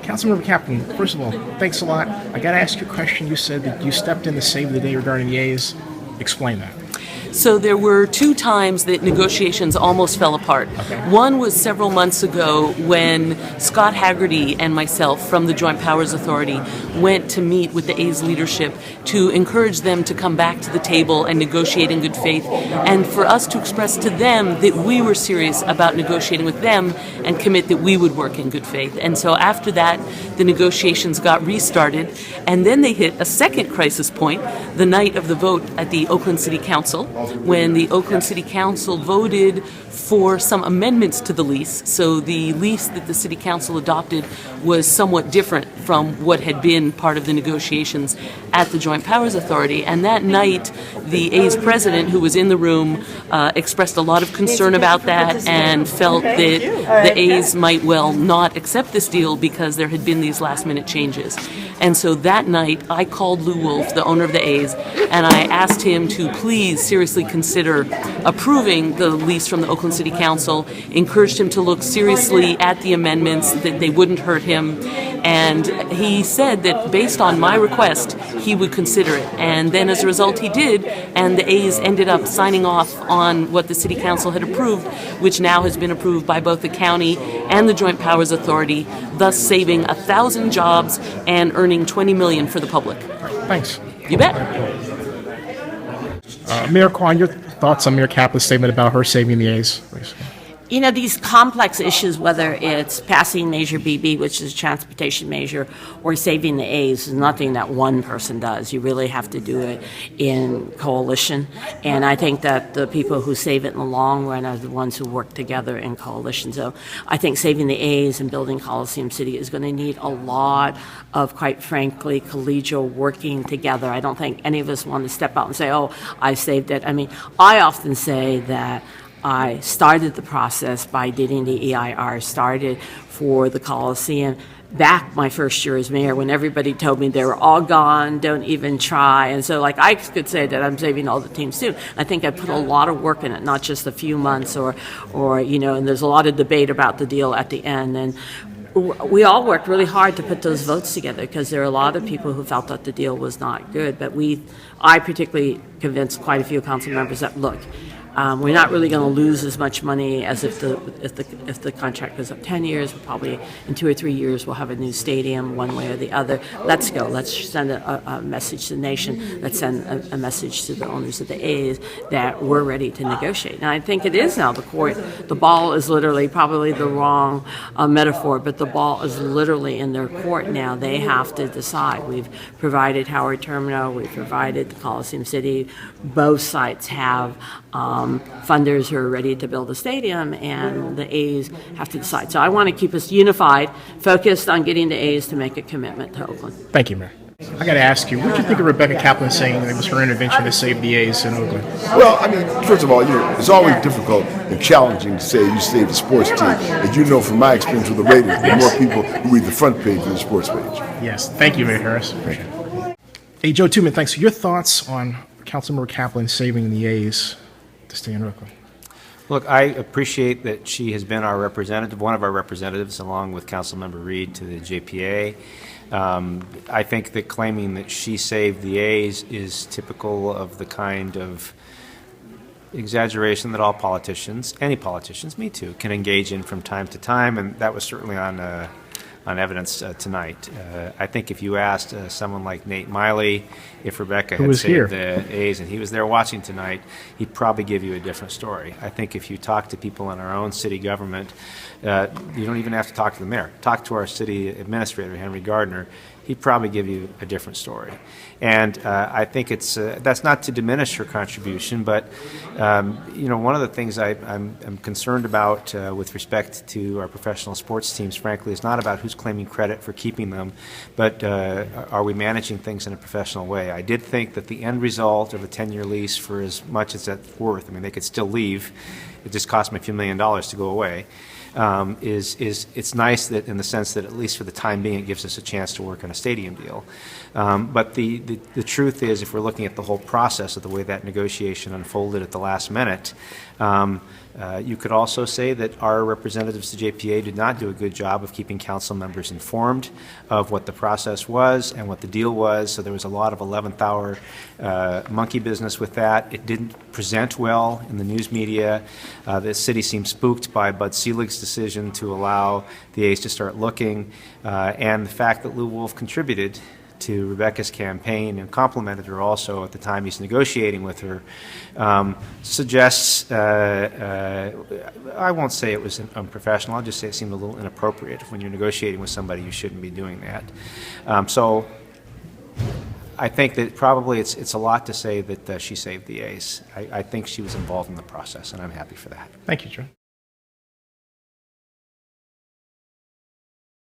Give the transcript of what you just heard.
Councilmember Kaplan, first of all, thanks a lot. I got to ask you a question. You said that you stepped in to save the day regarding the A's. Explain that. So there were two times that negotiations almost fell apart. Okay. One was several months ago when Scott Haggerty and myself from the Joint Powers Authority went to meet with the A's leadership to encourage them to come back to the table and negotiate in good faith, and for us to express to them that we were serious about negotiating with them and commit that we would work in good faith. And so after that, the negotiations got restarted, and then they hit a second crisis point the night of the vote at the Oakland City Council, when the Oakland City Council voted for some amendments to the lease. So the lease that the City Council adopted was somewhat different from what had been part of the negotiations at the Joint Powers Authority. And that night, the A's president, who was in the room, expressed a lot of concern about that and felt that the A's might well not accept this deal because there had been these last-minute changes. And so that night, I called Lou Wolff, the owner of the A's, and I asked him to please seriously consider approving the lease from the Oakland City Council, encouraged him to look seriously at the amendments, that they wouldn't hurt him, and he said that based on my request, he would consider it. And then as a result, he did, and the A's ended up signing off on what the City Council had approved, which now has been approved by both the county and the Joint Powers Authority, thus saving 1,000 jobs and earning $20 million for the public. Thanks. You bet. Mayor Quan, your thoughts on Mayor Kaplan's statement about her saving the A's, please. You know, these complex issues, whether it's passing Measure BB, which is a transportation measure, or saving the A's, is nothing that one person does. You really have to do it in coalition. And I think that the people who save it in the long run are the ones who work together in coalition. So I think saving the A's and building Coliseum City is going to need a lot of, quite frankly, collegial working together. I don't think any of us want to step out and say, oh, I saved it. I mean, I often say that I started the process by getting the EIR started for the Coliseum back my first year as mayor, when everybody told me they were all gone, don't even try. And so, like, I could say that I'm saving all the teams too. I think I put a lot of work in it, not just a few months or you know, and there's a lot of debate about the deal at the end. And we all worked really hard to put those votes together because there are a lot of people who felt that the deal was not good. But I particularly convinced quite a few council members that, look, we're not really going to lose as much money as if the contract goes up 10 years. Probably in 2 or 3 years we'll have a new stadium, one way or the other. Let's go. Let's send a message to the nation. Let's send a message to the owners of the A's that we're ready to negotiate. And I think it is now. The ball is literally, probably the wrong metaphor, but the ball is literally in their court now. They have to decide. We've provided Howard Terminal. We've provided the Coliseum City. Both sites have funders who are ready to build a stadium, and the A's have to decide. So I want to keep us unified, focused on getting the A's to make a commitment to Oakland. Thank you, Mayor. I got to ask you, what do you think of Rebecca Kaplan saying that it was her intervention to save the A's in Oakland? Well, I mean, first of all, it's always difficult and challenging to say you saved the sports team. As you know from my experience with the Raiders, there are more people who read the front page than the sports page. Yes. Thank you, Mayor Harris. Appreciate it. Hey, Joe Tuman, thanks. Your thoughts on Councilmember Kaplan saving the A's to stay in Oakland? Look, I appreciate that she has been our representative, one of our representatives, along with Councilmember Reed to the JPA. I think that claiming that she saved the A's is typical of the kind of exaggeration that all politicians, any politicians, me too, can engage in from time to time, and that was certainly on evidence tonight. I think if you asked someone like Nate Miley if Rebecca had saved the A's and he was there watching tonight, he'd probably give you a different story. I think if you talk to people in our own city government, you don't even have to talk to the mayor. Talk to our city administrator, Henry Gardner. He'd probably give you a different story. And I think that's not to diminish her contribution, but one of the things I'm concerned about with respect to our professional sports teams, frankly, is not about who's claiming credit for keeping them, but are we managing things in a professional way? I did think that the end result of a 10-year lease, for as much as that's worth, I mean, they could still leave. It just cost me a few $1 million to go away. it's nice that in the sense that at least for the time being it gives us a chance to work on a stadium deal. But the truth is, if we're looking at the whole process of the way that negotiation unfolded at the last minute, you could also say that our representatives to JPA did not do a good job of keeping council members informed of what the process was and what the deal was. So there was a lot of 11th hour monkey business with that. It didn't present well in the news media. The city seemed spooked by Bud Selig's decision to allow the A's to start looking, and the fact that Lou Wolff contributed to Rebecca's campaign and complimented her also at the time he's negotiating with her, suggests, I won't say it was unprofessional, I'll just say it seemed a little inappropriate. When you're negotiating with somebody, you shouldn't be doing that. So I think that probably it's a lot to say that she saved the A's. I think she was involved in the process, and I'm happy for that. Thank you, Joe.